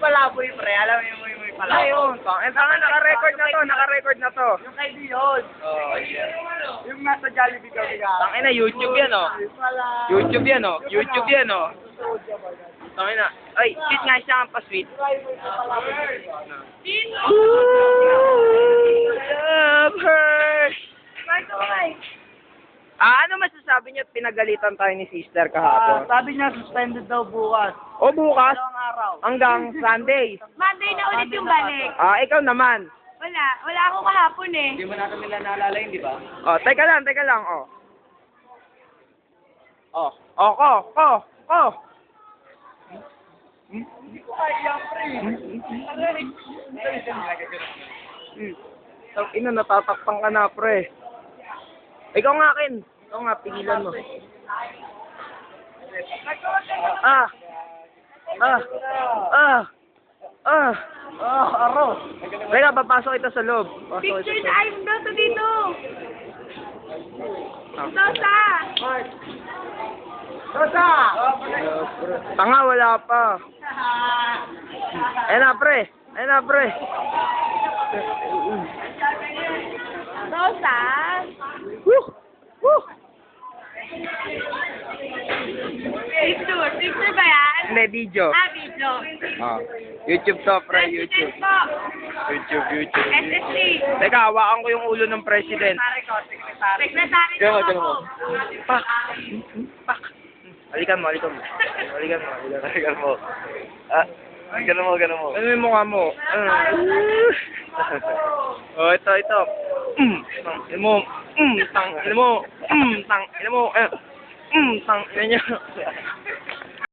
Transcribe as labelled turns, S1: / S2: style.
S1: palaboy, pre. Alam mo yung muy palaboy.
S2: Ayun, naka-record na to, naka-record na to.
S1: Yung kay Dion.
S2: Oh, yeah.
S1: Yung nasa Jollibee kami ka.
S2: Tangina, YouTube yan, oh. YouTube yan, oh. YouTube yan, oh. Tangina. Ay, sweet nga siya ang pa-sweet. Love her. Ano masasabi niyo at pinagalitan tayo ni sister kahapon?
S1: Sabi niya, suspended daw bukas.
S2: O bukas,
S1: Dalawang araw.
S2: hanggang Sunday.
S3: Monday na ulit yung balik.
S2: Ikaw naman.
S3: Wala ako kahapon eh.
S1: Hindi mo natin nila naalala yun, di ba?
S2: Teka lang, oh. Ko.
S1: Hindi ko kaya, pre.
S2: Ina, natatakpan ka na, pre. Ikaw nga, Ken. Ikaw nga, pigilan mo.
S1: Aro.
S2: Teka, papasok kita sa loob.
S3: Picture time daw to dito. Sosa.
S1: Rosa!
S2: Tanga, wala pa. Ayun na, pre.
S3: Sosa.
S2: Woo!
S3: Picture ba yan?
S2: Hindi, video.
S3: Video.
S2: YouTube to, pre, YouTube.
S3: President po.
S2: YouTube.
S3: SSC.
S2: Teka, hawakan ko yung ulo ng president.
S3: Secretary
S2: Ganun
S3: ko
S2: mo.
S3: ako.
S2: Pak. Halikan mo.
S1: Ganun mo.
S2: Ano yung mukha mo? Ito. Tang mo. Tang ina mo.